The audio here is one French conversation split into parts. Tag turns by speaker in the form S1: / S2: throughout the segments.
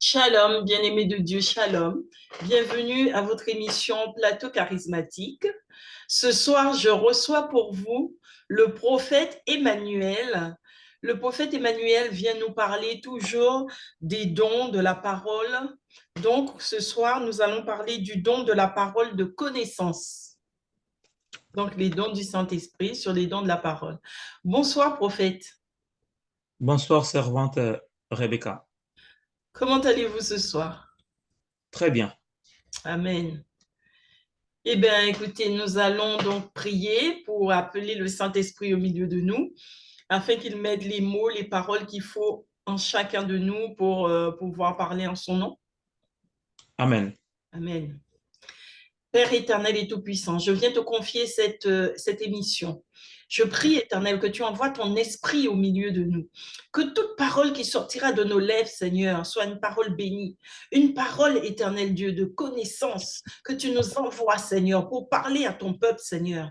S1: Shalom, bien-aimés de Dieu, shalom. Bienvenue à votre émission Plateau charismatique. Ce soir, je reçois pour vous le prophète Emmanuel. Le prophète Emmanuel vient nous parler toujours des dons de la parole. Donc, ce soir, nous allons parler du don de la parole de connaissance. Donc, les dons du Saint-Esprit sur les dons de la parole. Bonsoir, prophète.
S2: Bonsoir, servante Rebecca.
S1: Comment allez-vous ce soir?
S2: Très bien.
S1: Amen. Eh bien, écoutez, nous allons donc prier pour appeler le Saint-Esprit au milieu de nous, afin qu'il mette les mots, les paroles qu'il faut en chacun de nous pour pouvoir parler en son nom.
S2: Amen.
S1: Amen. Père éternel et tout-puissant, je viens te confier cette émission. Je prie, éternel, que tu envoies ton esprit au milieu de nous. Que toute parole qui sortira de nos lèvres, Seigneur, soit une parole bénie. Une parole, éternel Dieu, de connaissance que tu nous envoies, Seigneur, pour parler à ton peuple, Seigneur.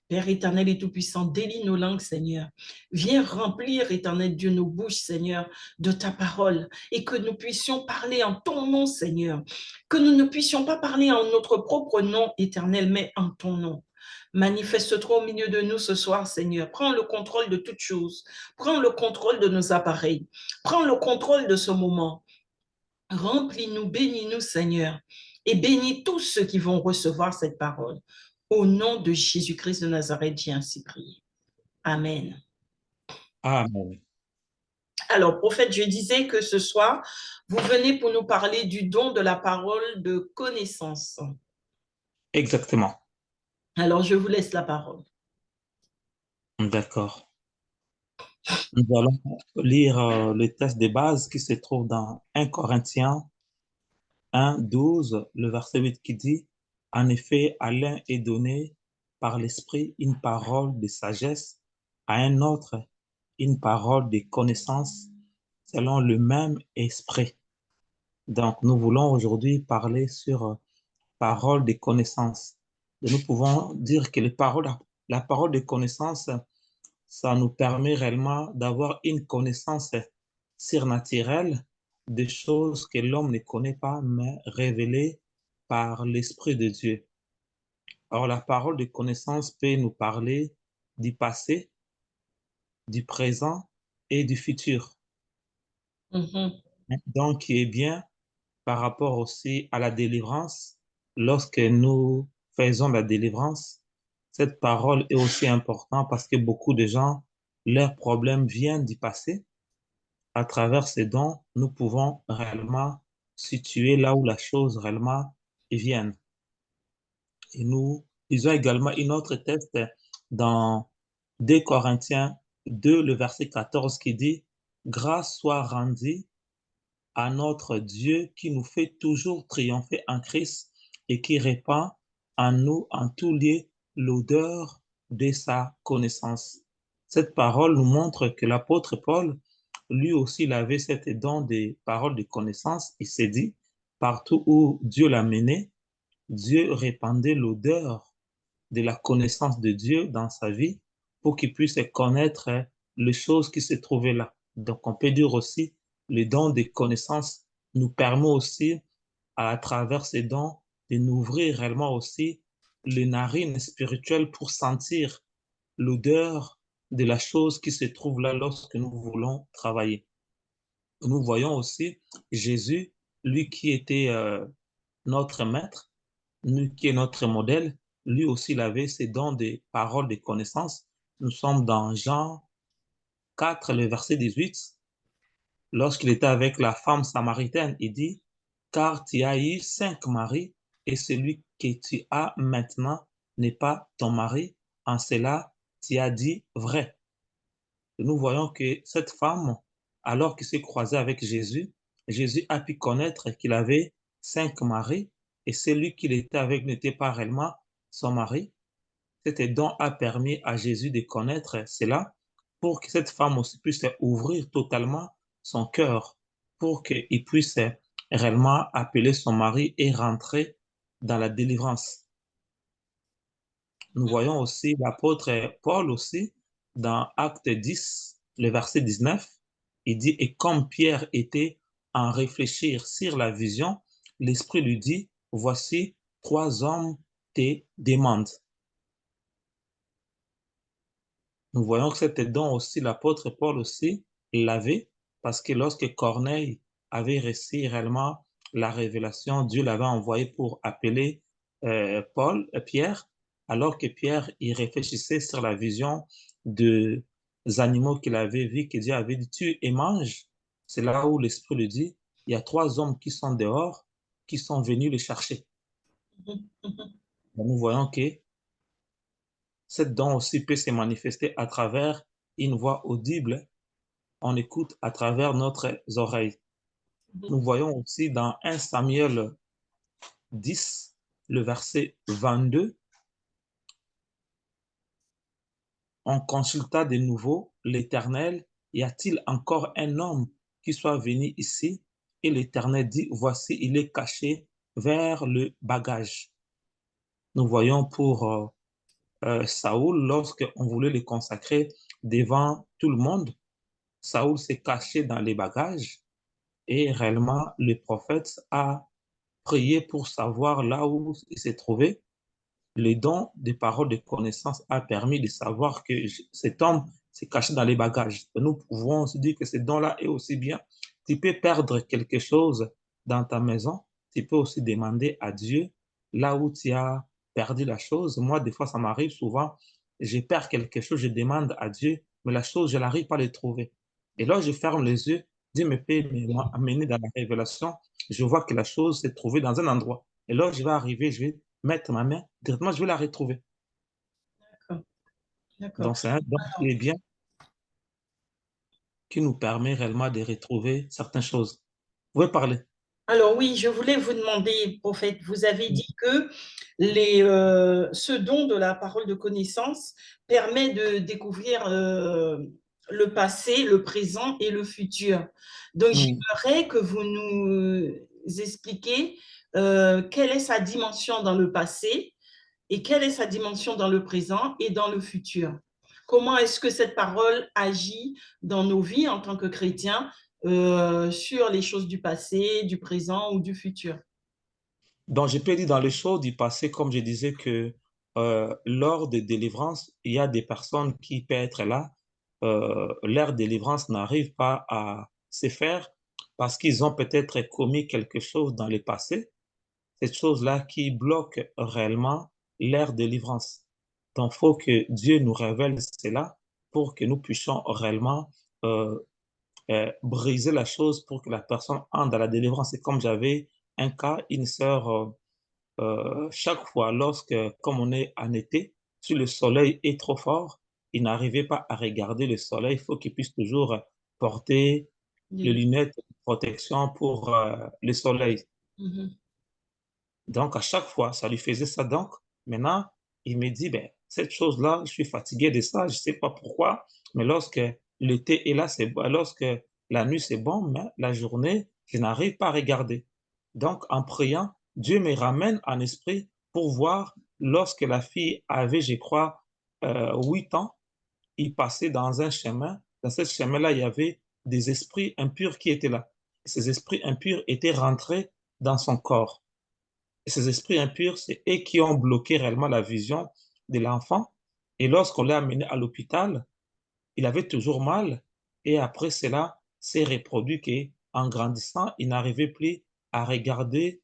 S1: Père éternel et tout-puissant, délie nos langues, Seigneur. Viens remplir, éternel Dieu, nos bouches, Seigneur, de ta parole et que nous puissions parler en ton nom, Seigneur. Que nous ne puissions pas parler en notre propre nom, éternel, mais en ton nom. Manifeste-toi au milieu de nous ce soir, Seigneur. Prends le contrôle de toutes choses. Prends le contrôle de nos appareils. Prends le contrôle de ce moment. Remplis-nous, bénis-nous, Seigneur, et bénis tous ceux qui vont recevoir cette parole. Au nom de Jésus-Christ de Nazareth, j'ai ainsi prié. Amen.
S2: Amen.
S1: Alors, prophète, je disais que ce soir, vous venez pour nous parler du don de la parole de connaissance.
S2: Exactement.
S1: Alors, je vous laisse la parole.
S2: D'accord. Nous allons lire le texte de base qui se trouve dans 1 Corinthiens 1, 12, le verset 8 qui dit, En effet, à l'un est donné par l'Esprit une parole de sagesse, à un autre une parole de connaissance selon le même esprit. Donc, nous voulons aujourd'hui parler sur parole de connaissance. Et nous pouvons dire que la parole de connaissance, ça nous permet réellement d'avoir une connaissance surnaturelle des choses que l'homme ne connaît pas, mais révélées par l'Esprit de Dieu. Alors, la parole de connaissance peut nous parler du passé, du présent et du futur.
S1: Mhm.
S2: Donc, qui est bien par rapport aussi à la délivrance. Lorsque nous faisons la délivrance, cette parole est aussi importante parce que beaucoup de gens, leurs problèmes viennent du passé. À travers ces dons, nous pouvons réellement situer là où la chose réellement vient. Et nous lisons également une autre texte dans 2 Corinthiens 2, le verset 14 qui dit, Grâce soit rendue à notre Dieu qui nous fait toujours triompher en Christ et qui répand en nous en tout lieu l'odeur de sa connaissance. Cette parole nous montre que l'apôtre Paul, lui aussi, il avait cette don des paroles de connaissance. Il s'est dit, partout où Dieu l'a mené, Dieu répandait l'odeur de la connaissance de Dieu dans sa vie pour qu'il puisse connaître les choses qui se trouvaient là. Donc, on peut dire aussi, le don de connaissance nous permet aussi, à travers ces dons, de nous ouvrir réellement aussi les narines spirituelles pour sentir l'odeur de la chose qui se trouve là lorsque nous voulons travailler. Nous voyons aussi Jésus, lui qui était notre maître, lui qui est notre modèle, lui aussi il avait ses dons de paroles de connaissance. Nous sommes dans Jean 4, le verset 18. Lorsqu'il était avec la femme samaritaine, il dit, Car tu as eu 5 maris, et celui que tu as maintenant n'est pas ton mari. En cela, tu as dit vrai. Et nous voyons que cette femme, alors qu'il s'est croisé avec Jésus, Jésus a pu connaître qu'il avait 5 maris, et celui qu'il était avec n'était pas réellement son mari. Cet don a permis à Jésus de connaître cela pour que cette femme aussi puisse ouvrir totalement son cœur, pour qu'il puisse réellement appeler son mari et rentrer dans la délivrance. Nous voyons aussi l'apôtre Paul aussi dans Acte 10, le verset 19. Il dit, et comme Pierre était en réfléchir sur la vision, l'Esprit lui dit, voici, trois hommes te demandent. Nous voyons que cet don aussi, l'apôtre Paul aussi l'avait, parce que lorsque Corneille avait reçu réellement la révélation, Dieu l'avait envoyé pour appeler Pierre, alors que Pierre, il réfléchissait sur la vision des animaux qu'il avait vus, que Dieu avait dit, tue et mange. C'est là où l'Esprit lui dit, il y a trois hommes qui sont dehors, qui sont venus le chercher.
S1: Mhm, mhm.
S2: Donc, nous voyons que cette don aussi peut se manifester à travers une voix audible. On écoute à travers notre oreille.
S1: Mhm.
S2: Nous voyons aussi dans 1 Samuel 10, le verset 22, on consulta de nouveau l'Éternel, y a-t-il encore un homme qui soit venu ici? Et l'Éternel dit, voici, il est caché vers le bagage. Nous voyons pour Saoul, lorsqu'on voulait le consacrer devant tout le monde, Saoul s'est caché dans les bagages et réellement le prophète a prié pour savoir là où il s'est trouvé. Le don des paroles de connaissance a permis de savoir que cet homme s'est caché dans les bagages. Et nous pouvons se dire que ce don-là est aussi bien. Tu peux perdre quelque chose dans ta maison, tu peux aussi demander à Dieu là où tu as perdu la chose. Moi, des fois, ça m'arrive souvent, je perds quelque chose, je demande à Dieu, mais la chose, je n'arrive pas à le trouver. Et là, je ferme les yeux, Dieu me peut m'amener dans la révélation, je vois que la chose s'est trouvée dans un endroit. Et là, je vais arriver, je vais mettre ma main, directement, je vais la retrouver.
S1: D'accord, d'accord.
S2: Donc, c'est un don qui est bien, qui nous permet réellement de retrouver certaines choses. Vous pouvez parler.
S1: Alors oui, je voulais vous demander, prophète, vous avez dit que ce don de la parole de connaissance permet de découvrir le passé, le présent et le futur. Donc
S2: Oui.
S1: j'aimerais que vous nous expliquiez quelle est sa dimension dans le passé et quelle est sa dimension dans le présent et dans le futur. Comment est-ce que cette parole agit dans nos vies en tant que chrétiens sur les choses du passé, du présent ou du futur?
S2: Donc, je peux dire dans les choses du passé, comme je disais, que lors des délivrances, il y a des personnes qui peuvent être là. Leur délivrance n'arrive pas à se faire parce qu'ils ont peut-être commis quelque chose dans le passé, cette chose-là qui bloque réellement leur délivrance. Donc, il faut que Dieu nous révèle cela pour que nous puissions réellement euh, briser la chose pour que la personne entre dans la délivrance. Et comme j'avais un cas, une sœur, chaque fois, comme on est en été, si le soleil est trop fort, il n'arrivait pas à regarder le soleil. Il faut qu'il puisse toujours porter les
S1: Oui.
S2: lunettes de protection pour le soleil.
S1: Mhm.
S2: Donc, à chaque fois, ça lui faisait ça. Donc, maintenant, il me dit, ben, cette chose-là, je suis fatigué de ça, je ne sais pas pourquoi, mais lorsque l'été est là, c'est bon, lorsque la nuit, c'est bon, mais la journée, je n'arrive pas à regarder. Donc, en priant, Dieu me ramène en esprit pour voir lorsque la fille avait, je crois, 8 ans, il passait dans un chemin. Dans ce chemin-là, il y avait des esprits impurs qui étaient là. Ces esprits impurs étaient rentrés dans son corps. Et ces esprits impurs, c'est eux qui ont bloqué réellement la vision de l'enfant. Et lorsqu'on l'a amené à l'hôpital, il avait toujours mal. Et après cela, s'est reproduit qu'en grandissant, il n'arrivait plus à regarder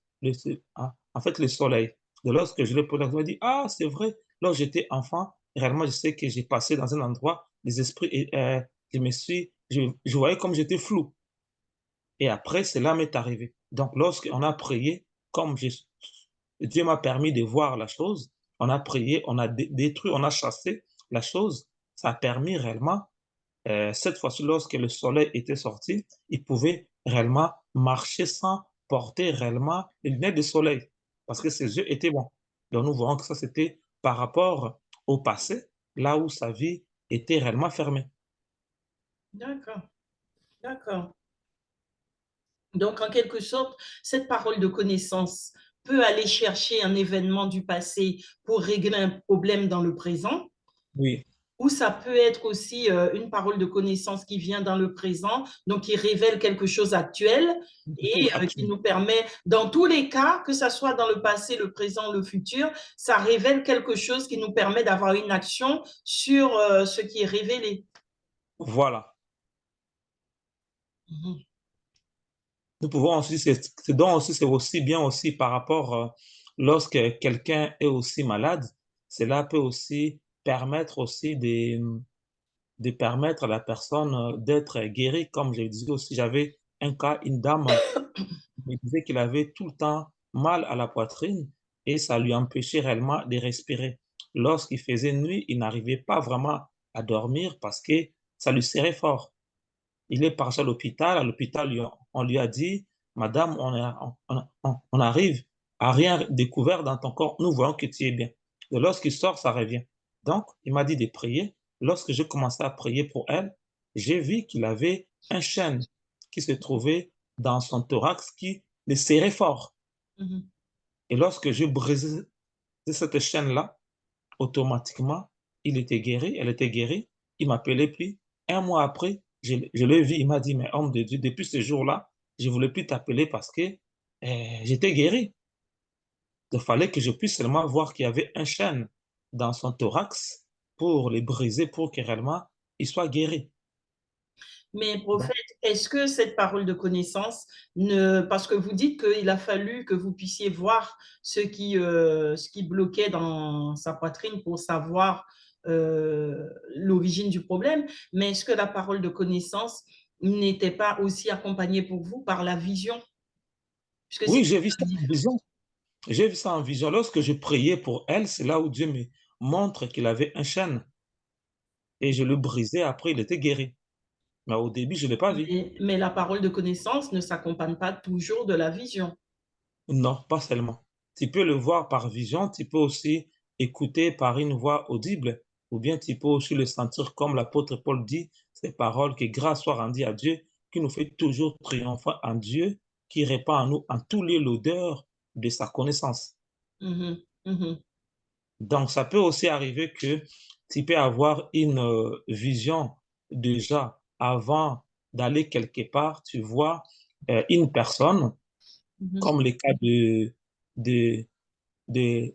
S2: en fait, le soleil. De lorsque je l'ai posé, il m'a dit, ah, c'est vrai, lorsque j'étais enfant, réellement, je sais que j'ai passé dans un endroit, les esprits, et, je voyais comme j'étais flou. Et après, cela m'est arrivé. Donc, lorsqu'on a prié, Dieu m'a permis de voir la chose, on a prié, on a détruit, on a chassé la chose, ça a permis réellement, cette fois-ci, lorsque le soleil était sorti, il pouvait réellement marcher sans porter réellement les lunettes de soleil, parce que ses yeux étaient bons. Donc, nous voyons que ça, c'était par rapport au passé, là où sa vie était réellement fermée.
S1: D'accord, d'accord. Donc, en quelque sorte, cette parole de connaissance peut aller chercher un événement du passé pour régler un problème dans le présent.
S2: Oui.
S1: Ou ça peut être aussi une parole de connaissance qui vient dans le présent, donc qui révèle quelque chose actuel et
S2: Oui,
S1: qui
S2: actuellement.
S1: nous permet, dans tous les cas, que ça soit dans le passé, le présent, le futur, ça révèle quelque chose qui nous permet d'avoir une action sur ce qui est révélé.
S2: Voilà.
S1: Mhm.
S2: Nous pouvons aussi, c'est aussi bien aussi par rapport, lorsque quelqu'un est aussi malade, cela peut aussi permettre aussi de permettre à la personne d'être guérie. Comme je disais aussi, j'avais un cas, une dame qui me disait qu'il avait tout le temps mal à la poitrine et ça lui empêchait réellement de respirer. Lorsqu'il faisait nuit, il n'arrivait pas vraiment à dormir parce que ça lui serrait fort. Il est parti à l'hôpital. À l'hôpital, on lui a dit, Madame, on arrive à rien découvert dans ton corps. Nous voyons que tu es bien. Et lorsqu'il sort, ça revient. Donc, il m'a dit de prier. Lorsque j'ai commencé à prier pour elle, j'ai vu qu'il avait un chêne qui se trouvait dans son thorax qui le serrait fort.
S1: Mhm.
S2: Et lorsque j'ai brisé cette chaîne-là, automatiquement, il était guéri, elle était guérie. Il m'appelait plus. Un mois après, je l'ai vu, il m'a dit, mais homme de Dieu, depuis ce jour-là, je ne voulais plus t'appeler parce que j'étais guéri. Il fallait que je puisse seulement voir qu'il y avait un chêne dans son thorax pour les briser, pour que réellement il soit guéri.
S1: Mais
S2: Donc,
S1: prophète, est-ce que cette parole de connaissance, ne, parce que vous dites qu'il a fallu que vous puissiez voir ce qui bloquait dans sa poitrine pour savoir l'origine du problème, mais est-ce que la parole de connaissance n'était pas aussi accompagnée pour vous par la vision? Puisque c'est
S2: oui, j'ai vu ça
S1: une
S2: en
S1: différence.
S2: vision. J'ai vu ça en vision. Lorsque je priais pour elle, c'est là où Dieu me montre qu'il avait un chêne et je le brisais. Après, il était guéri. Mais au début, je ne l'ai pas vu.
S1: Mais la parole de connaissance ne s'accompagne pas toujours de la vision.
S2: Non, pas seulement. Tu peux le voir par vision, tu peux aussi écouter par une voix audible, ou bien tu peux aussi le sentir comme l'apôtre Paul dit, ces paroles, que grâce soit rendue à Dieu, qui nous fait toujours triompher en Dieu, qui répand en nous en tous lieux l'odeur de sa connaissance.
S1: Mhm, mhm.
S2: Donc, ça peut aussi arriver que tu peux avoir une vision déjà avant d'aller quelque part, tu vois une personne,
S1: Mhm.
S2: comme le cas de, de-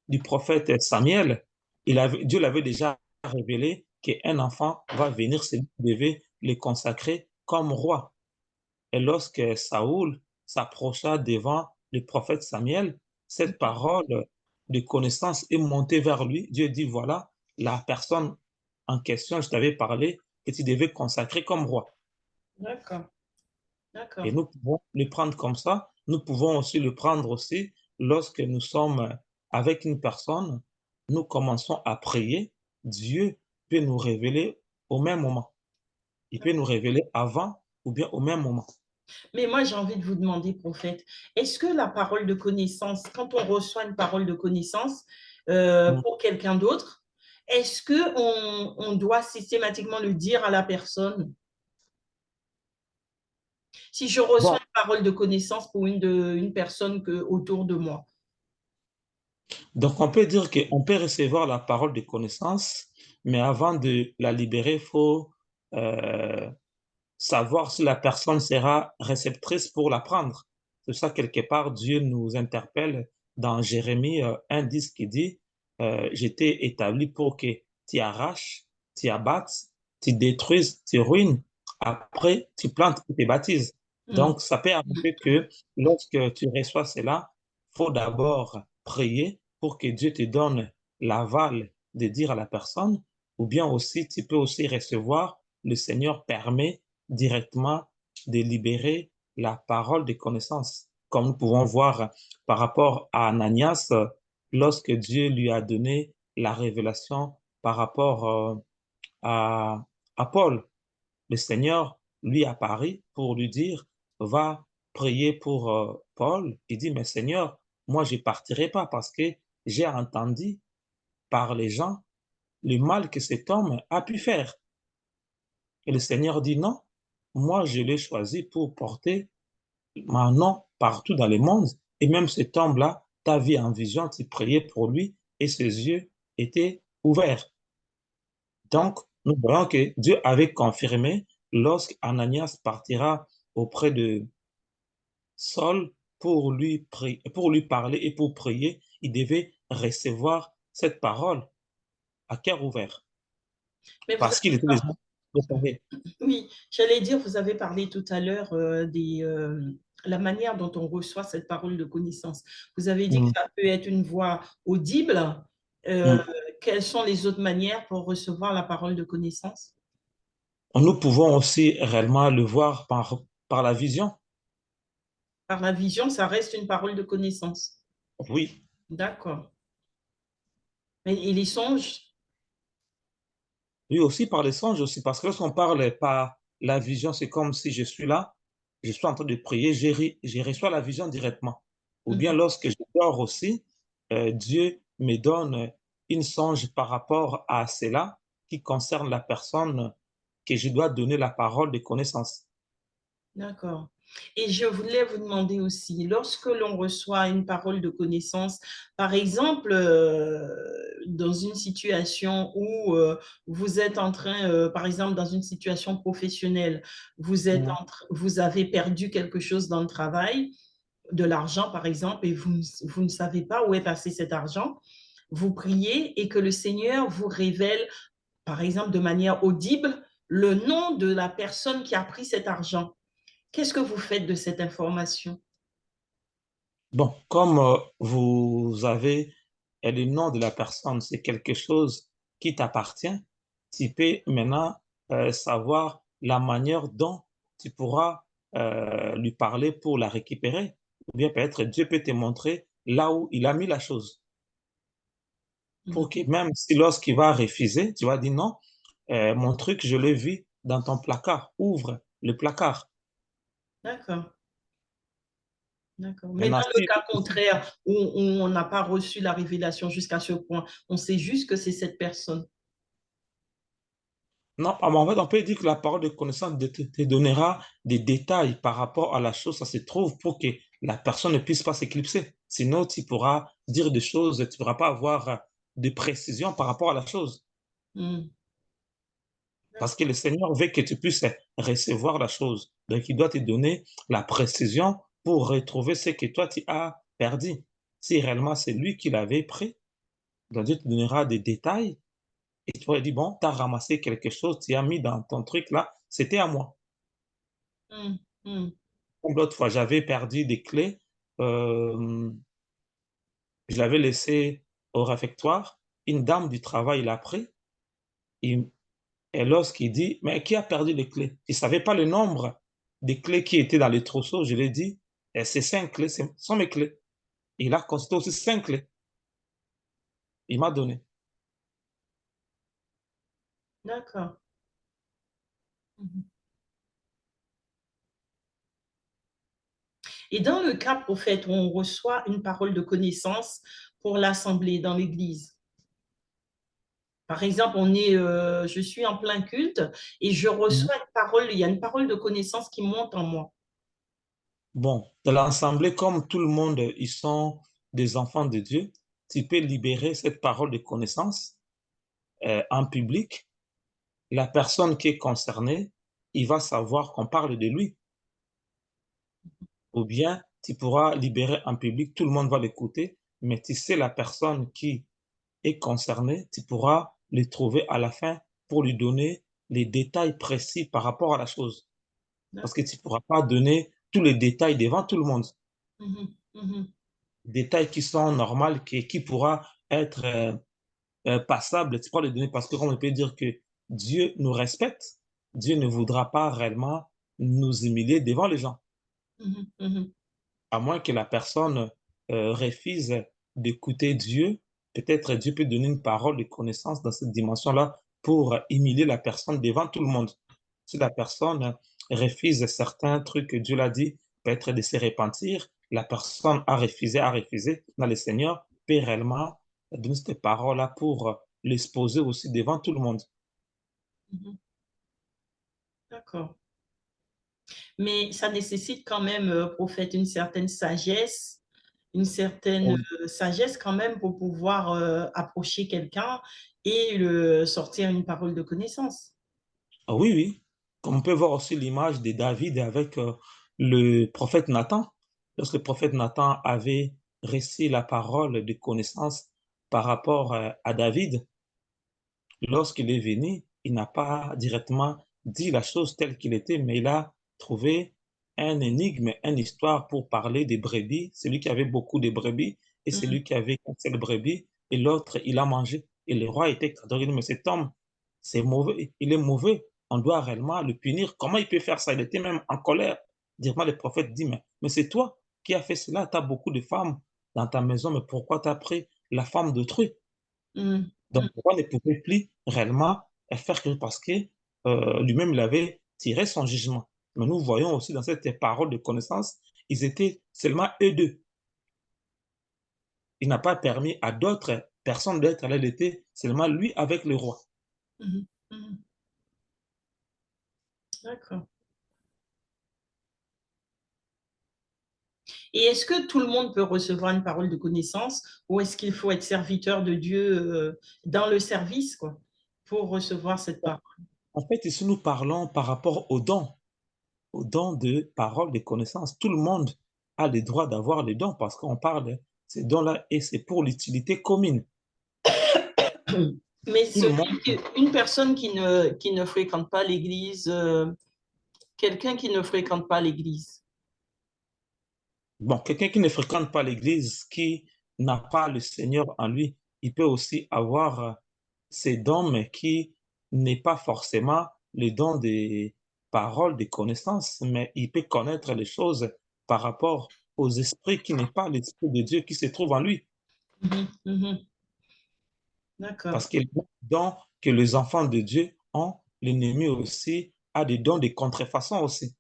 S2: du prophète Samuel, Dieu l'avait déjà révélé qu'un enfant va venir, c'est lui qui devait le consacrer comme roi. Et lorsque Saoul s'approcha devant le prophète Samuel, cette parole de connaissance est montée vers lui. Dieu dit, voilà, la personne en question, je t'avais parlé, que tu devais consacrer comme roi.
S1: D'accord,
S2: Et
S1: d'accord.
S2: nous pouvons le prendre comme ça. Nous pouvons aussi le prendre aussi lorsque nous sommes avec une personne, nous commençons à prier. Dieu peut nous révéler au même moment. Il peut nous révéler avant ou bien au même moment.
S1: Mais moi, j'ai envie de vous demander, prophète, est-ce que la parole de connaissance, quand on reçoit une parole de connaissance
S2: Mm.
S1: pour quelqu'un d'autre, est-ce que on doit systématiquement le dire à la personne? Si je reçois
S2: Bon,
S1: une parole de connaissance pour une personne autour de moi.
S2: donc on peut dire qu'on peut recevoir la parole de connaissance, mais avant de la libérer, il faut euh, savoir si la personne sera réceptrice pour l'apprendre. C'est ça, quelque part, Dieu nous interpelle dans Jérémie 1,10 qui dit, j'étais établi pour que tu arraches, tu abattes, tu détruises, tu ruines, après tu plantes et tu baptises.
S1: Hmm.
S2: Donc, ça peut arriver que lorsque tu reçois cela, il faut d'abord prier pour que Dieu te donne l'aval de dire à la personne, ou bien aussi, tu peux aussi recevoir, le Seigneur permet directement de libérer la parole de connaissance. Comme nous pouvons voir par rapport à Ananias, lorsque Dieu lui a donné la révélation par rapport à, à Paul, le Seigneur lui apparaît pour lui dire, va prier pour Paul. Il dit, mais Seigneur, moi je ne partirai pas parce que j'ai entendu par les gens le mal que cet homme a pu faire. Et le Seigneur dit, non, moi je l'ai choisi pour porter mon nom partout dans le monde. Et même cet homme-là, ta vie en vision, tu priais pour lui et ses yeux étaient ouverts. Donc, nous voyons que Dieu avait confirmé lorsqu'Ananias partira auprès de Saul pour lui parler et pour prier, il devait recevoir cette parole à cœur ouvert
S1: Mais vous
S2: parce qu'il
S1: avez
S2: était déjà préparé.
S1: Oui, j'allais dire, vous avez parlé tout à l'heure la manière dont on reçoit cette parole de connaissance. Vous avez dit que
S2: Mm.
S1: ça peut être une voix audible. Euh,
S2: Mm.
S1: Quelles sont les autres manières pour recevoir la parole de connaissance?
S2: Nous pouvons aussi réellement le voir par la vision.
S1: Par la vision, ça reste une parole de connaissance.
S2: Oui,
S1: D'accord. Et les songes?
S2: oui aussi par les songes aussi, parce que lorsqu'on parle par la vision, c'est comme si je suis là, je suis en train de prier, je reçois la vision directement. Ou bien
S1: Mhm.
S2: lorsque je dors aussi, Dieu me donne une songe par rapport à cela qui concerne la personne que je dois donner la parole de connaissance.
S1: D'accord. Et je voulais vous demander aussi, lorsque l'on reçoit une parole de connaissance, par exemple, dans une situation où vous êtes en train, par exemple, dans une situation professionnelle,
S2: Mm.
S1: vous avez perdu quelque chose dans le travail, de l'argent, par exemple, et vous ne savez pas où est passé cet argent, vous priez et que le Seigneur vous révèle, par exemple, de manière audible, le nom de la personne qui a pris cet argent. Qu'est-ce que vous faites de cette information?
S2: Bon, comme vous avez le nom de la personne, c'est quelque chose qui t'appartient, tu peux maintenant savoir la manière dont tu pourras lui parler pour la récupérer. Ou bien peut-être Dieu peut te montrer là où il a mis la chose. Pour
S1: Mhm.
S2: que même si lorsqu'il va refuser, tu vas dire non, mon truc, je l'ai vu dans ton placard. Ouvre le placard.
S1: D'accord, d'accord. Mais
S2: Maintenant,
S1: dans le
S2: si
S1: cas contraire, où on n'a pas reçu la révélation jusqu'à ce point, on sait juste que c'est cette personne.
S2: non, ah, mais en fait, on peut dire que la parole de connaissance te donnera des détails par rapport à la chose, ça se trouve, pour que la personne ne puisse pas s'éclipser. Sinon, tu pourras dire des choses, tu ne pourras pas avoir de précision par rapport à la chose.
S1: Hmm.
S2: Parce que le Seigneur veut que tu puisses recevoir la chose. Donc, il doit te donner la précision pour retrouver ce que toi, tu as perdu. Si réellement c'est lui qui l'avait pris, donc Dieu te donnera des détails et tu vas dire, bon, tu as ramassé quelque chose, tu as mis dans ton truc là, c'était à moi.
S1: Hmm. Hmm.
S2: Comme l'autre fois, j'avais perdu des clés, euh, je l'avais laissé au réfectoire. Une dame du travail l'a pris. Et, et lorsqu'il dit, mais qui a perdu les clés? Il ne savait pas le nombre des clés qui étaient dans les trousseaux. Je lui ai dit, eh, c'est 5 clés, ce sont mes clés. Il a constaté aussi 5 clés. Il m'a donné.
S1: D'accord. Mhm. Et dans le cas, prophète, où on reçoit une parole de connaissance pour l'assemblée dans l'Église, par exemple, je suis en plein culte et je
S2: Mhm.
S1: reçois une parole, il y a une parole de connaissance qui monte en moi.
S2: Bon, dans l'assemblée, comme tout le monde, ils sont des enfants de Dieu, tu peux libérer cette parole de connaissance en public. La personne qui est concernée, il va savoir qu'on parle de lui. Ou bien tu pourras libérer en public, tout le monde va l'écouter, mais tu sais la personne qui est concernée, tu pourras le trouver à la fin pour lui donner les détails précis par rapport à la chose. Parce que tu ne pourras pas donner tous les détails devant tout le monde.
S1: Mhm. Mhm.
S2: Détails qui sont normaux, qui pourra être passable, tu pourras les donner parce que, comme on peut dire que Dieu nous respecte, Dieu ne voudra pas réellement nous humilier devant les gens.
S1: Mhm. Mhm.
S2: À moins que la personne refuse d'écouter Dieu, peut-être Dieu peut donner une parole de connaissance dans cette dimension-là pour humilier la personne devant tout le monde. Si la personne refuse certains trucs que Dieu l'a dit, peut-être de se repentir, la personne a refusé, dans le Seigneur peut réellement donner cette parole-là pour l'exposer aussi devant tout le monde.
S1: Mhm. D'accord. Mais ça nécessite quand même, prophète, une certaine sagesse une certaine
S2: Oui,
S1: sagesse quand même pour pouvoir approcher quelqu'un et sortir une parole de connaissance.
S2: ah oui, oui. Comme on peut voir aussi l'image de David avec le prophète Nathan. Lorsque le prophète Nathan avait reçu la parole de connaissance par rapport à David, lorsqu'il est venu, il n'a pas directement dit la chose telle qu'il était, mais il a trouvé un énigme, une histoire pour parler des brebis, celui qui avait beaucoup de brebis et
S1: Mhm,
S2: celui qui avait qu'une seule brebis, et l'autre, il a mangé. Et le roi était cadré, mais cet homme, c'est mauvais, il est mauvais, on doit réellement le punir. Comment il peut faire ça? Il était même en colère. Directement, le prophète dit, mais c'est toi qui as fait cela, tu as beaucoup de femmes dans ta maison, mais pourquoi tu as pris la femme d'autrui?
S1: mhm,
S2: Donc, le roi ne pouvait plus réellement faire que parce que lui-même, il avait tiré son jugement. Mais nous voyons aussi dans cette parole de connaissance, ils étaient seulement eux deux. Il n'a pas permis à d'autres personnes d'être là, il était seulement lui avec le roi.
S1: mhm, mhm. D'accord. Et est-ce que tout le monde peut recevoir une parole de connaissance ou est-ce qu'il faut être serviteur de Dieu dans le service, quoi, pour recevoir cette parole?
S2: En fait, ici, nous parlons par rapport aux dons de parole, de connaissance. Tout le monde a le droit d'avoir les dons parce qu'on parle de ces dons-là et c'est pour l'utilité commune.
S1: Mais
S2: Tout le monde.
S1: une personne qui ne fréquente pas l'Église, quelqu'un qui ne fréquente pas l'Église.
S2: Bon, quelqu'un qui ne fréquente pas l'église, qui n'a pas le Seigneur en lui, il peut aussi avoir ces dons, mais qui n'est pas forcément le don des paroles, des connaissances, mais il peut connaître les choses par rapport aux esprits qui n'est pas l'esprit de Dieu qui se trouve en lui.
S1: Mhm, mhm. D'accord.
S2: Parce que les dons que les enfants de Dieu ont, l'ennemi aussi a des dons de contrefaçon aussi.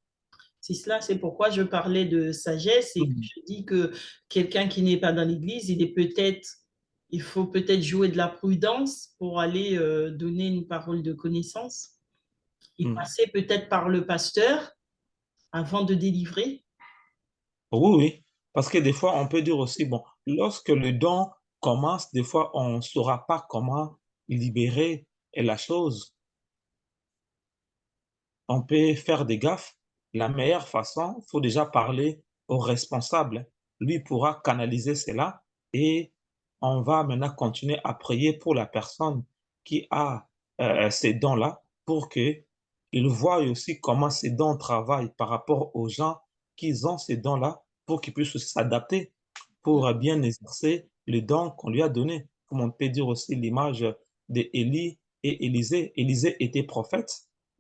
S1: C'est cela, c'est pourquoi je parlais de sagesse et que
S2: Mhm.
S1: je dis que quelqu'un qui n'est pas dans l'Église, il faut peut-être jouer de la prudence pour aller donner une parole de connaissance et
S2: Mhm.
S1: passer peut-être par le pasteur avant de délivrer.
S2: Oui, oui, parce que des fois, on peut dire aussi, bon, lorsque le don commence, des fois, on ne saura pas comment libérer la chose. On peut faire des gaffes. La meilleure façon, il faut déjà parler au responsable. Lui pourra canaliser cela et on va maintenant continuer à prier pour la personne qui a ces dons-là pour que il voie aussi comment ces dons travaillent par rapport aux gens qui ont ces dons-là pour qu'ils puissent s'adapter pour bien exercer les dons qu'on lui a donnés. Comme on peut dire aussi l'image d'Élie et Élisée. Élisée était prophète,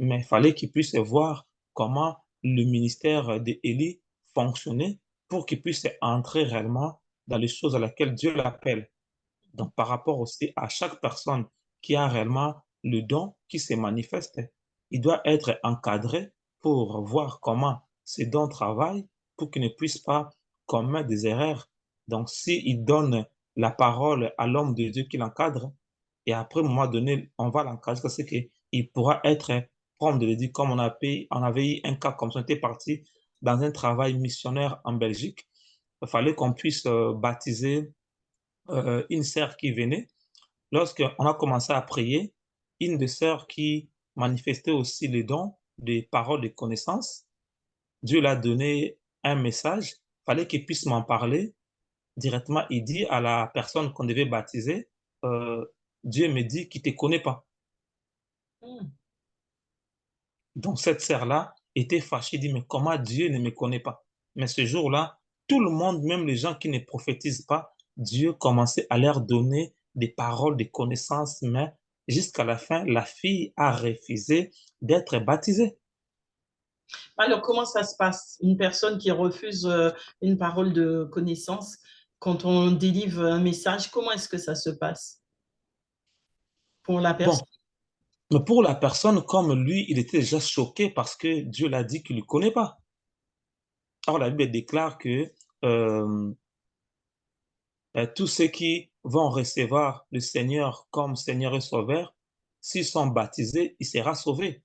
S2: mais il fallait qu'il puisse voir comment le ministère d'Élie fonctionnait pour qu'il puisse entrer réellement dans les choses à laquelle Dieu l'appelle. Donc, par rapport aussi à chaque personne qui a réellement le don qui se manifeste, il doit être encadré pour voir comment ces dons travaillent pour qu'il ne puisse pas commettre des erreurs. Donc, s'il donne la parole à l'homme de Dieu qui l'encadre, et après, à un moment donné, on va l'encadrer, c'est qu'il pourra être prompt de le dire, comme on avait eu un cas comme ça, on était parti dans un travail missionnaire en Belgique. Il fallait qu'on puisse baptiser une sœur qui venait. Lorsqu'on a commencé à prier, une des sœurs qui manifestait aussi les dons des paroles de connaissance, Dieu l'a donné un message, il fallait qu'il puisse m'en parler directement. Il dit à la personne qu'on devait baptiser, euh, Dieu me dit qu'il ne te connaît pas.
S1: Mhm.
S2: Donc cette sœur-là était fâchée, dit, mais comment Dieu ne me connaît pas? Mais ce jour-là, tout le monde, même les gens qui ne prophétisent pas, Dieu commençait à leur donner des paroles, des connaissances, mais jusqu'à la fin, la fille a refusé d'être baptisée.
S1: Alors, comment ça se passe? Une personne qui refuse une parole de connaissance quand on délivre un message, comment est-ce que ça se passe pour la
S2: Bon,
S1: personne?
S2: mais pour la personne, comme lui, il était déjà choqué parce que Dieu l'a dit qu'il ne le connaît pas. Or, la Bible déclare que euh, tous ceux qui vont recevoir le Seigneur comme Seigneur et Sauveur, s'ils sont baptisés, il sera sauvé.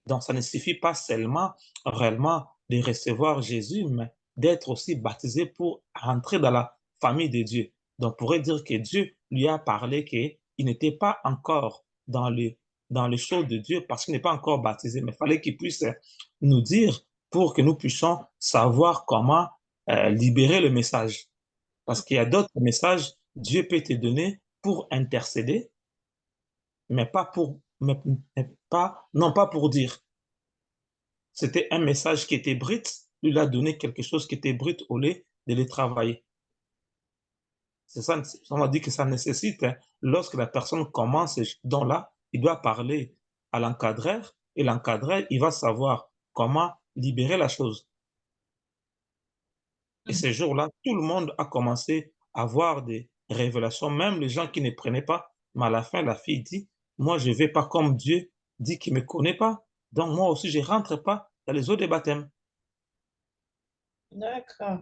S2: Donc, ça ne suffit pas seulement réellement de recevoir Jésus, mais d'être aussi baptisé pour entrer dans la famille de Dieu. Donc, on pourrait dire que Dieu lui a parlé qu'il n'était pas encore dans le chose de Dieu parce qu'il n'est pas encore baptisé, mais il fallait qu'il puisse nous dire pour que nous puissions savoir comment libérer le message. Parce qu'il y a d'autres messages, Dieu peut te donner pour intercéder, mais pas, non pas pour dire. C'était un message qui était brut, lui il a donné quelque chose qui était brut au lieu de le travailler. C'est ça, on m'a dit que ça nécessite, hein, lorsque la personne commence ce don-là, il doit parler à l'encadreur et l'encadreur, il va savoir comment libérer la chose. Et
S1: Mhm.
S2: ces jours-là, tout le monde a commencé à avoir des révélations, même les gens qui ne prenaient pas. Mais à la fin, la fille dit, moi, je ne vais pas comme Dieu dit qu'il ne me connaît pas. Donc, moi aussi, je ne rentre pas dans les eaux des baptêmes.
S1: D'accord.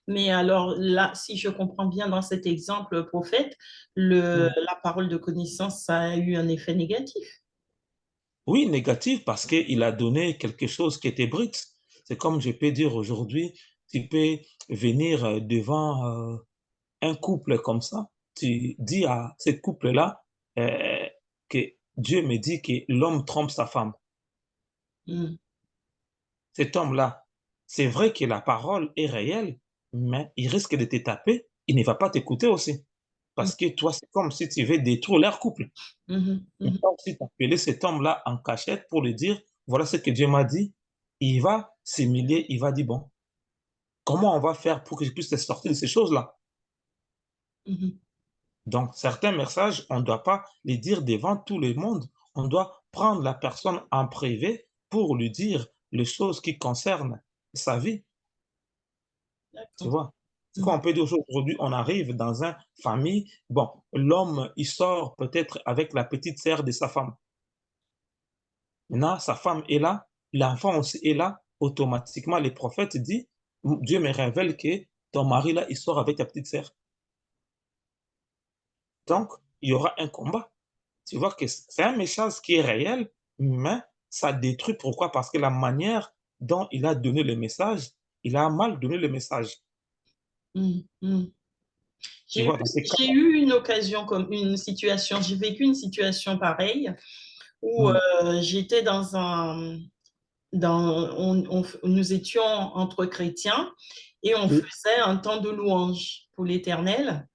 S1: Mais alors là, si je comprends bien dans cet exemple, prophète,
S2: Mm.
S1: la parole de connaissance, ça a eu un effet négatif.
S2: Oui, négatif parce qu'il a donné quelque chose qui était brut. C'est comme je peux dire aujourd'hui, tu peux venir devant un couple comme ça, tu dis à ce couple-là euh, que Dieu me dit que l'homme trompe sa femme.
S1: Mm,
S2: Cet homme-là, c'est vrai que la parole est réelle, mais il risque de te taper, il ne va pas t'écouter aussi.
S1: mm,
S2: Parce que toi, c'est comme si tu veux détruire leur couple.
S1: mhm,
S2: Mais
S1: mhm,
S2: toi aussi, t'appeler cet homme-là en cachette pour lui dire, voilà ce que Dieu m'a dit, il va s'humilier, il va dire, bon, comment on va faire pour que je puisse te sortir de ces choses-là?
S1: mhm.
S2: Donc, certains messages, on ne doit pas les dire devant tout le monde. On doit prendre la personne en privé pour lui dire les choses qui concernent sa vie. Tu
S1: D'accord.
S2: vois? C'est quoi
S1: Mhm,
S2: on peut dire aujourd'hui, on arrive dans une famille, bon, l'homme, il sort peut-être avec la petite sœur de sa femme. Maintenant, sa femme est là, l'enfant aussi est là, automatiquement, les prophètes disent, Dieu me révèle que ton mari là, il sort avec ta petite sœur. Donc, il y aura un combat. Tu vois que c'est un message qui est réel, mais ça détruit. Pourquoi? Parce que la manière dont il a donné le message, il a mal donné le message.
S1: mm, mm.
S2: Tu vois, dans ces cas.
S1: J'ai eu une occasion comme une situation, j'ai vécu une situation pareille où
S2: Mm,
S1: j'étais nous étions entre chrétiens et on
S2: oui,
S1: faisait un temps de louange pour l'Éternel.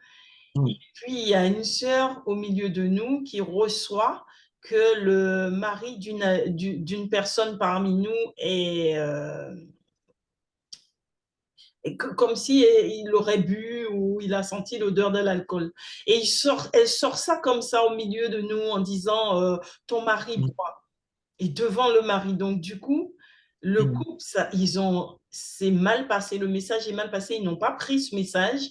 S1: Et
S2: mm,
S1: puis, il y a une sœur au milieu de nous qui reçoit que le mari d'une personne parmi nous comme si il aurait bu ou il a senti l'odeur de l'alcool. Et elle sort ça comme ça au milieu de nous en disant ton mari
S2: mm,
S1: boit. Et devant le mari. Donc, du coup, le
S2: mm,
S1: couple, c'est mal passé. Le message est mal passé. Ils n'ont pas pris ce message.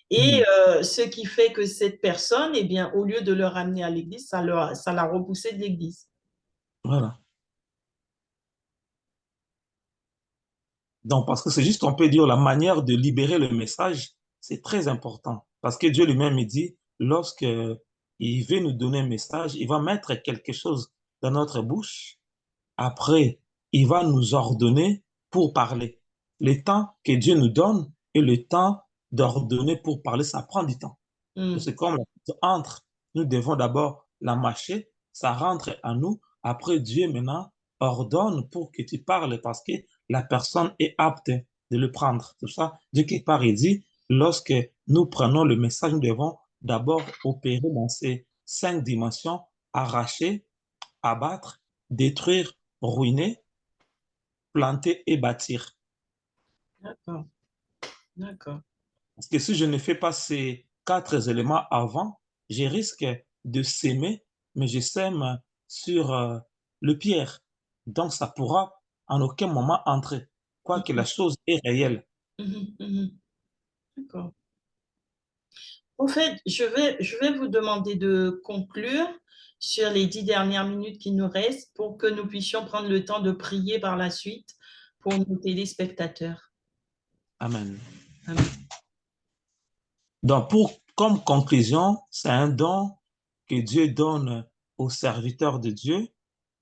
S1: Et
S2: mm.
S1: ce qui fait que cette personne, eh bien, au lieu de le ramener à l'église, ça l'a repoussé de l'église.
S2: Voilà. Donc, parce que c'est juste, on peut dire, la manière de libérer le message, c'est très important. Parce que Dieu lui-même il dit, lorsque il veut nous donner un message, il va mettre quelque chose dans notre bouche. Après, il va nous ordonner pour parler. Le temps que Dieu nous donne et le temps d'ordonner pour parler, ça prend du temps.
S1: Mm,
S2: C'est comme entre, nous devons d'abord la mâcher, ça rentre en nous. Après, Dieu maintenant ordonne pour que tu parles parce que la personne est apte de le prendre. C'est ça, Dieu qui part, il dit, lorsque nous prenons le message, nous devons d'abord opérer dans ces 5 dimensions, arracher, abattre, détruire, ruiner, planter et bâtir.
S1: d'accord, d'accord.
S2: Parce que si je ne fais pas ces 4 éléments avant, je risque de s'aimer, mais je sème sur le pierre. Donc, ça pourra en aucun moment entrer, quoique la
S1: Mhm,
S2: chose est réelle.
S1: mhm, mhm. D'accord. En fait, je vais vous demander de conclure sur les 10 dernières minutes qui nous restent pour que nous puissions prendre le temps de prier par la suite pour nos téléspectateurs.
S2: Amen.
S1: Amen.
S2: Donc, comme conclusion, c'est un don que Dieu donne aux serviteurs de Dieu.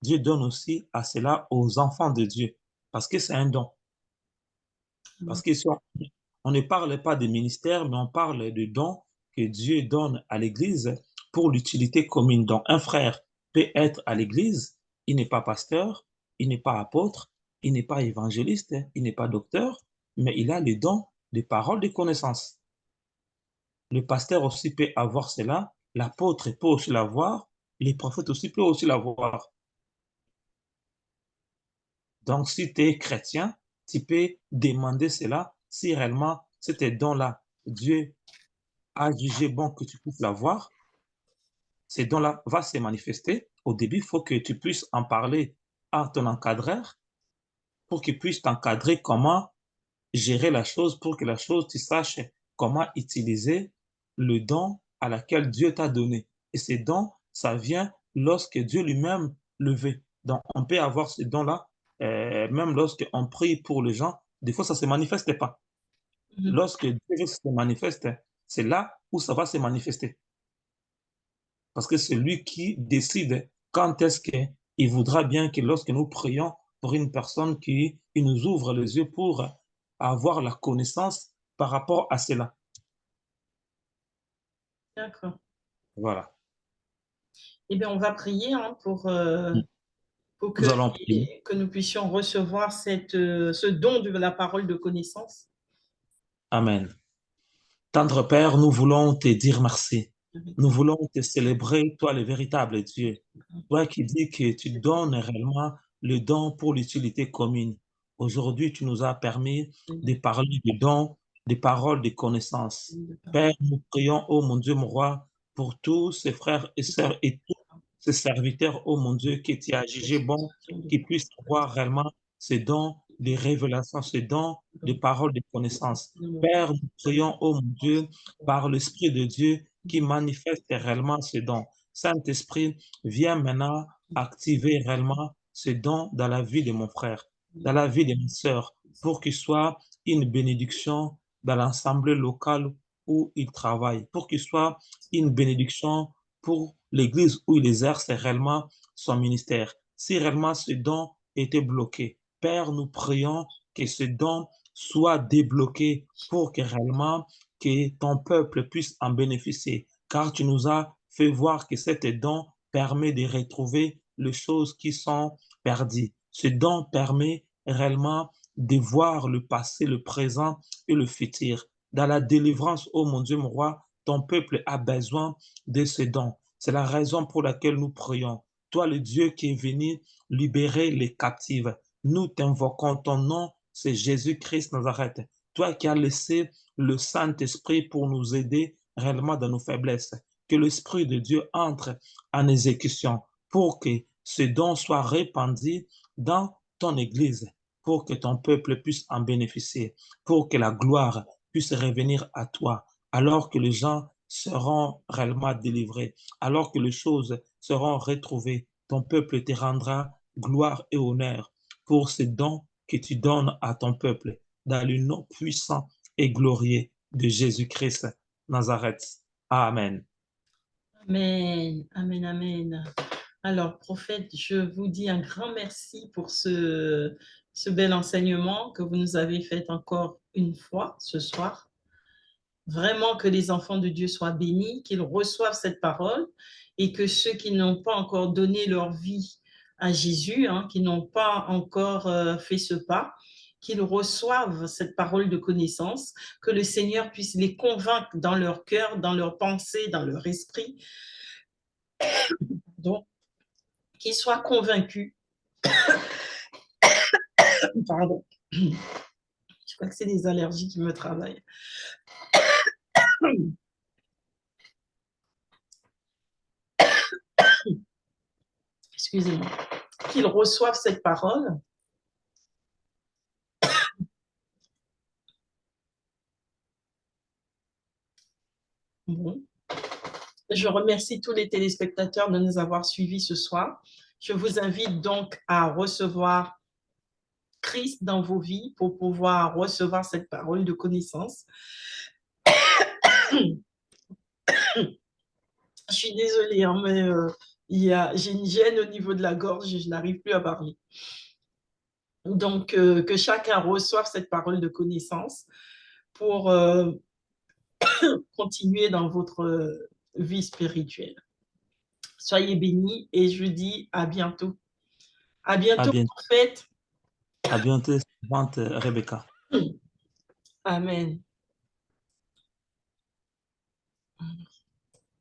S2: Dieu donne aussi à cela aux enfants de Dieu, parce que c'est un don. Parce que si on ne parle pas de ministère, mais on parle de dons que Dieu donne à l'Église pour l'utilité commune. Donc, un frère peut être à l'Église, il n'est pas pasteur, il n'est pas apôtre, il n'est pas évangéliste, il n'est pas docteur, mais il a les dons des paroles de connaissance. Le pasteur aussi peut avoir cela, l'apôtre peut aussi l'avoir, les prophètes aussi peuvent aussi l'avoir. Donc, si tu es chrétien, tu peux demander cela si réellement c'était dons-là, Dieu a jugé bon que tu puisses l'avoir. Ces dons-là vont se manifester. Au début, il faut que tu puisses en parler à ton encadreur pour qu'il puisse t'encadrer comment gérer la chose, pour que la chose, tu saches comment utiliser le don à laquelle Dieu t'a donné. Et ces dons, ça vient lorsque Dieu lui-même le veut. Donc, on peut avoir ces dons-là, même lorsqu'on prie pour les gens, des fois, ça ne se manifeste pas.
S1: Mhm.
S2: Lorsque Dieu veut que ça se manifeste, c'est là où ça va se manifester. Parce que c'est lui qui décide quand est-ce qu'il voudra bien que lorsque nous prions pour une personne qui il nous ouvre les yeux pour avoir la connaissance par rapport à cela.
S1: D'accord.
S2: Voilà.
S1: Eh bien, on va prier hein, pour
S2: Nous allons prier.
S1: que nous puissions recevoir ce don de la parole de connaissance.
S2: Amen. Tendre Père, nous voulons te dire merci. Nous voulons te célébrer, toi le véritable Dieu. Toi qui dis que tu donnes réellement le don pour l'utilité commune. Aujourd'hui, tu nous as permis de parler du don, des paroles de connaissance. Père, nous prions, ô mon Dieu, mon roi, pour tous ces frères et sœurs et tous ces serviteurs, ô mon Dieu, que tu as jugé bon, qu'ils puissent avoir réellement ces dons de révélation, ces dons de paroles de connaissance. Père, nous prions, ô mon Dieu, par l'Esprit de Dieu qui manifeste réellement ce don. Saint-Esprit, viens maintenant activer réellement ce don dans la vie de mon frère, dans la vie de ma sœur, pour qu'il soit une bénédiction dans l'assemblée locale où il travaille, pour qu'il soit une bénédiction pour l'Église où il exerce réellement son ministère. Si réellement ce don était bloqué, Père, nous prions que ce don soit débloqué pour que réellement que ton peuple puisse en bénéficier, car tu nous as fait voir que cet don permet de retrouver les choses qui sont perdues. Ce don permet réellement de voir le passé, le présent et le futur. Dans la délivrance, ô mon Dieu, mon roi, ton peuple a besoin de ce don. C'est la raison pour laquelle nous prions. Toi, le Dieu qui est venu libérer les captifs, nous t'invoquons ton nom, c'est Jésus-Christ Nazareth. Toi qui as laissé le Saint-Esprit pour nous aider réellement dans nos faiblesses. Que l'Esprit de Dieu entre en exécution pour que ce don soit répandu dans ton Église, pour que ton peuple puisse en bénéficier, pour que la gloire puisse revenir à toi, alors que les gens seront réellement délivrés, alors que les choses seront retrouvées. Ton peuple te rendra gloire et honneur pour ce don que tu donnes à ton peuple dans le nom puissant et glorieux de Jésus-Christ Nazareth. Amen.
S1: Amen, amen, amen. Alors, prophète, je vous dis un grand merci pour ce bel enseignement que vous nous avez fait encore une fois ce soir. Vraiment que les enfants de Dieu soient bénis, qu'ils reçoivent cette parole et que ceux qui n'ont pas encore donné leur vie à Jésus, hein, qui n'ont pas encore fait ce pas, qu'ils reçoivent cette parole de connaissance, que le Seigneur puisse les convaincre dans leur cœur, dans leur pensée, dans leur esprit, donc qu'ils soient convaincus. Pardon. Je crois que c'est des allergies qui me travaillent. Excusez-moi. Qu'ils reçoivent cette parole. Bon. Je remercie tous les téléspectateurs de nous avoir suivis ce soir. Je vous invite donc à recevoir Christ dans vos vies pour pouvoir recevoir cette parole de connaissance. Je suis désolée, hein, mais j'ai une gêne au niveau de la gorge et je n'arrive plus à parler. Donc, que chacun reçoive cette parole de connaissance pour continuer dans votre vie spirituelle. Soyez bénis et je vous dis à bientôt. À
S2: À
S1: bientôt,
S2: bientôt,
S1: prophète.
S2: à bientôt, Rebecca.
S1: Amen.